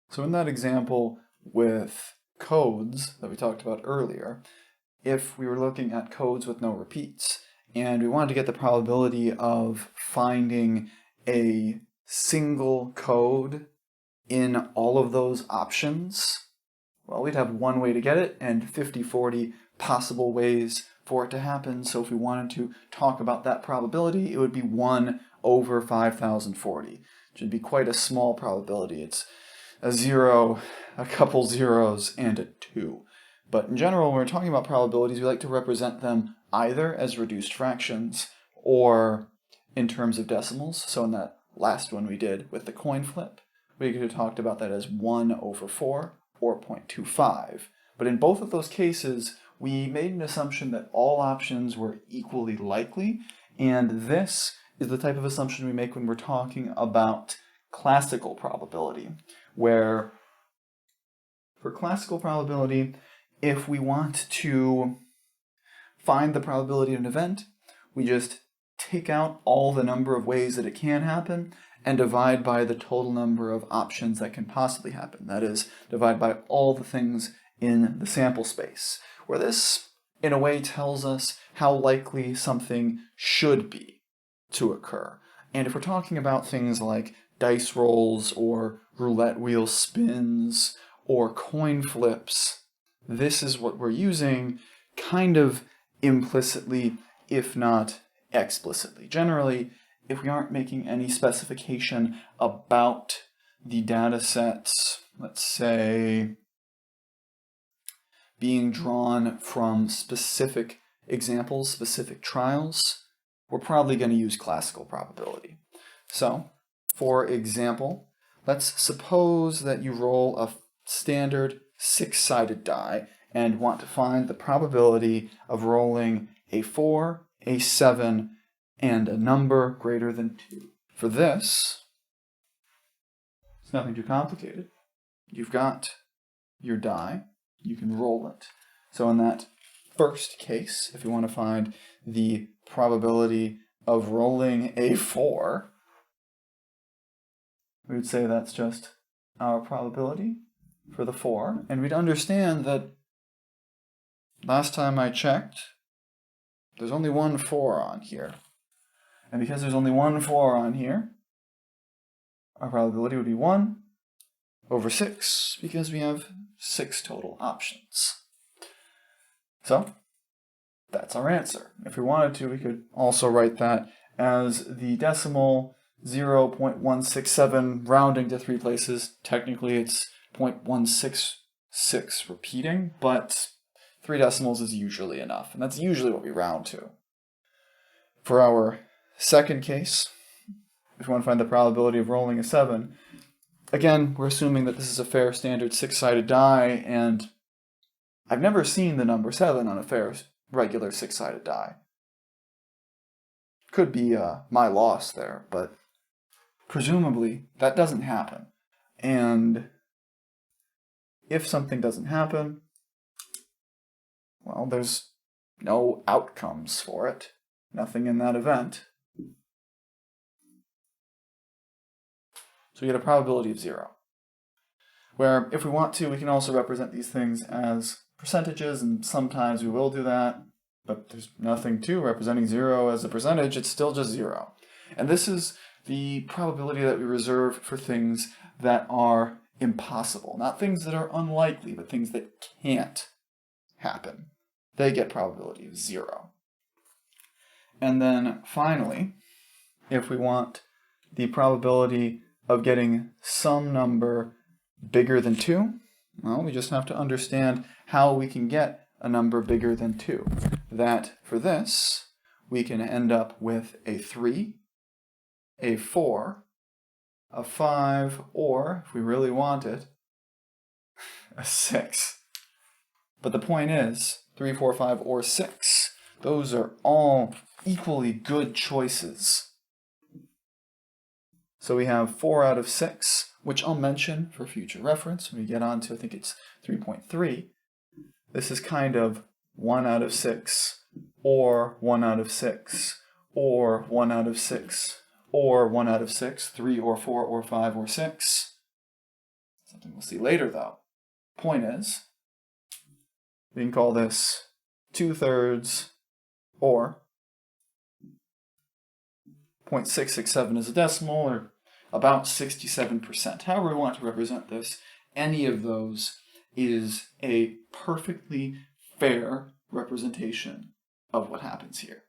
So in that example with codes that we talked about earlier, if we were looking at codes with no repeats, and we wanted to get the probability of finding a single code in all of those options, well, we'd have one way to get it and 40 possible ways for it to happen. So if we wanted to talk about that probability, it would be 1 over 5040, which would be quite a small probability. It's a 0, a couple zeros, and a 2. But in general, when we're talking about probabilities, we like to represent them either as reduced fractions or in terms of decimals. So in that last one we did with the coin flip, we could have talked about that as 1 over 4 or 0.25. But in both of those cases, we made an assumption that all options were equally likely, and this is the type of assumption we make when we're talking about classical probability, where for classical probability, if we want to find the probability of an event, we just take out all the number of ways that it can happen and divide by the total number of options that can possibly happen. That is, divide by all the things in the sample space, where this, in a way, tells us how likely something should be to occur. And if we're talking about things like dice rolls or roulette wheel spins or coin flips, this is what we're using kind of implicitly, if not explicitly. Generally, if we aren't making any specification about the data sets, let's say, being drawn from specific examples, specific trials, we're probably going to use classical probability. So, for example, let's suppose that you roll a standard 6-sided die and want to find the probability of rolling a 4, a 7, and a number greater than 2. For this, it's nothing too complicated. You've got your die, you can roll it. So in that first case, if you want to find the probability of rolling a 4, we would say that's just our probability for the 4, and we'd understand that last time I checked, there's only one 4 on here. And because there's only one 4 on here, our probability would be 1 over 6, because we have 6 total options. So, that's our answer. If we wanted to, we could also write that as the decimal 0.167 rounding to 3 places. Technically, it's 0.166 repeating, but 3 decimals is usually enough, and that's usually what we round to. For our second case, if we want to find the probability of rolling a 7, again, we're assuming that this is a fair standard 6-sided die, and I've never seen the number 7 on a fair regular 6-sided die. Could be my loss there, but presumably that doesn't happen. And if something doesn't happen, well, there's no outcomes for it. Nothing in that event. So we get a probability of 0. Where, if we want to, we can also represent these things as percentages, and sometimes we will do that, but there's nothing to representing 0 as a percentage, it's still just 0. And this is the probability that we reserve for things that are impossible. Not things that are unlikely, but things that can't happen. They get probability of 0. And then finally, if we want the probability of getting some number bigger than 2, well, we just have to understand how we can get a number bigger than 2. That, for this, we can end up with a 3, a 4, a 5, or, if we really want it, a 6. But the point is, 3, 4, 5, or 6, those are all equally good choices. So we have 4 out of 6, which I'll mention for future reference when we get on to, I think it's 3.3. This is kind of 1 out of 6, or 1 out of 6, or 1 out of 6, or 1 out of 6, 3 or 4 or 5 or 6. Something we'll see later, though. Point is, we can call this 2/3 or 0.667 is a decimal, or about 67%. However we want to represent this, any of those is a perfectly fair representation of what happens here.